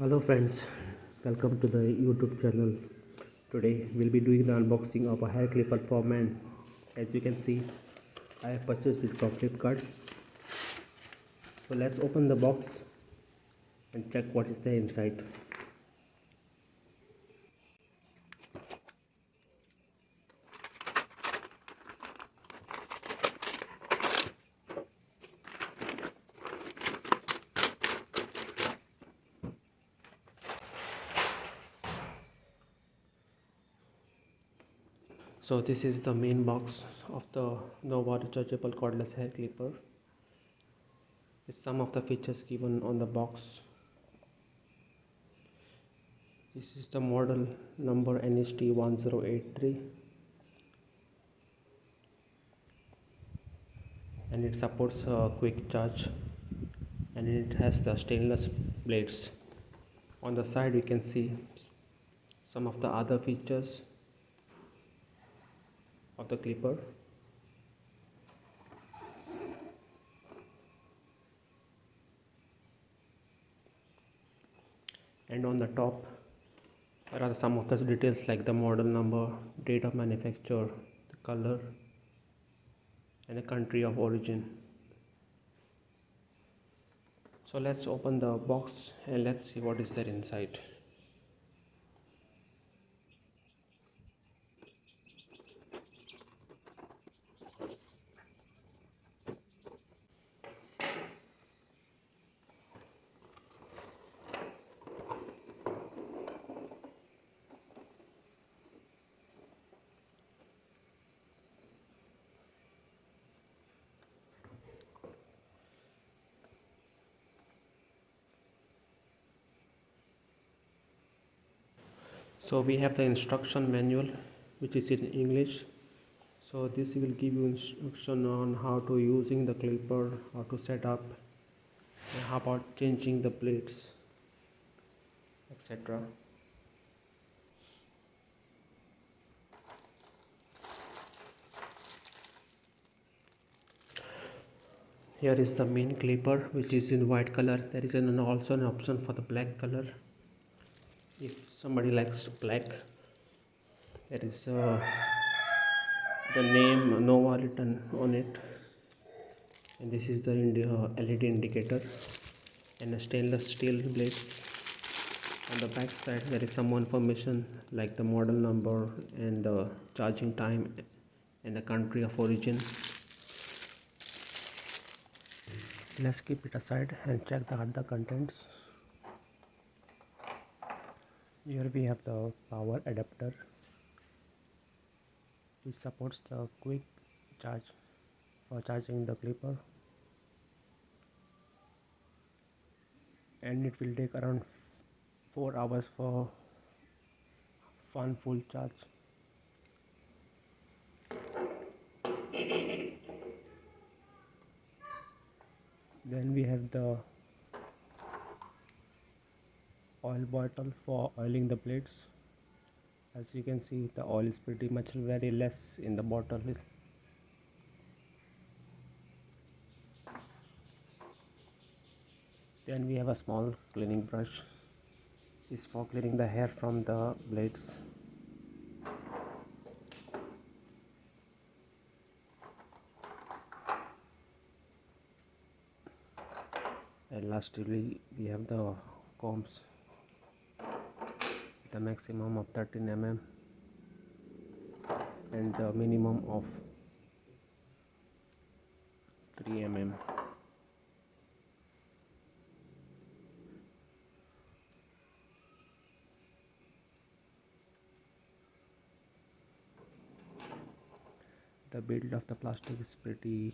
Hello friends, welcome to the YouTube channel. Today we'll be doing the unboxing of a hair clipper for men. As you can see, I have purchased it from Flipkart. So let's open the box and check what is there inside. So this is the main box of the Nova rechargeable cordless hair clipper. With some of the features given on the box. This is the model number NHT 1083 and it supports a quick charge and it has the stainless blades. On the side we can see some of the other features of the clipper. And on the top there are some of the details like the model number, date of manufacture, the color and the country of origin. So let's open the box and let's see what is there inside. So we have the instruction manual which is in English. So this will give you instruction on how to using the clipper, how to set up, and how about changing the blades, etc. Here is the main clipper which is in white color. There is also an option for the black color if somebody likes black. There is the name Nova written on it, and this is the LED indicator and a stainless steel blade. On the back side there is some more information like the model number and the charging time and the country of origin. Let's keep it aside and check the other contents. Here we have the power adapter which supports the quick charge for charging the clipper, and it will take around 4 hours for one full charge. Then we have the oil bottle for oiling the blades. As you can see, the oil is pretty much very less in the bottle. Then we have a small cleaning brush. It's for cleaning the hair from the blades. And lastly we have the combs with a maximum of 13 mm and the minimum of 3 mm. The build of the plastic is pretty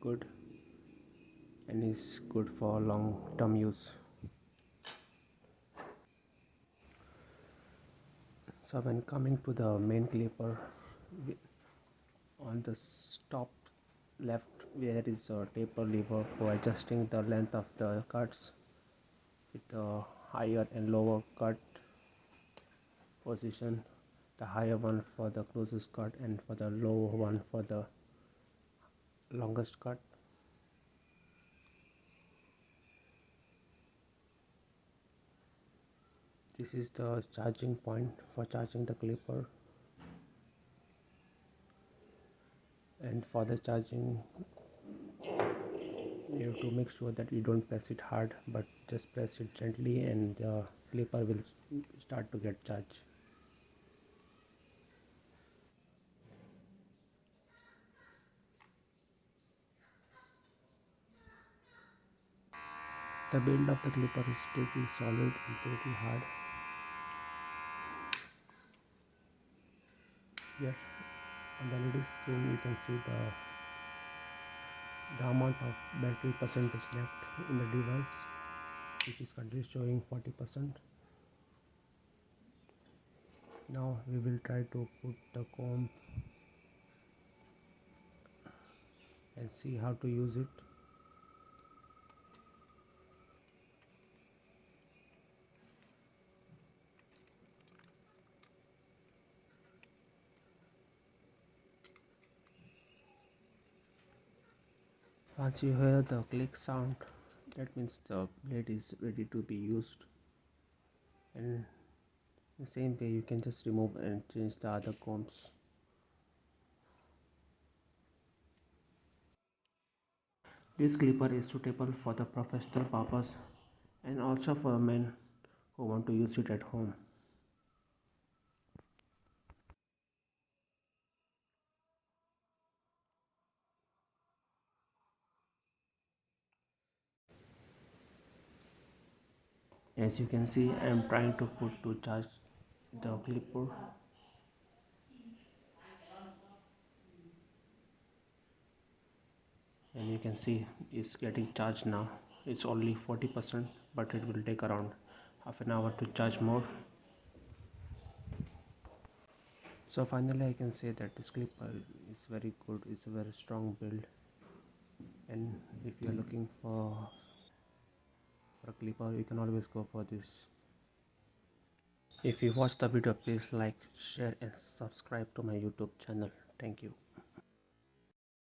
good and is good for long-term use. So when coming to the main clipper, on the top left there is a taper lever for adjusting the length of the cuts with the higher and lower cut position, the higher one for the closest cut and for the lower one for the longest cut. This is the charging point for charging the clipper, and for the charging you have to make sure that you don't press it hard but just press it gently and the clipper will start to get charged. The build of the clipper is pretty solid and pretty hard. Here on the LED screen you can see the amount of battery percentage left in the device, which is currently showing 40%. Now we will try to put the comb and see how to use it. Once you hear the click sound, that means the blade is ready to be used, and the same way you can just remove and change the other combs. This clipper is suitable for the professional purpose and also for men who want to use it at home. As you can see, I am trying to put to charge the clipper, and you can see it's getting charged now. It's only 40%, but it will take around half an hour to charge more. So finally I can say that this clipper is very good. It's a very strong build, and if you are looking for a clipper, you can always go for this. If you watch the video, please like, share and subscribe to my YouTube channel. Thank you.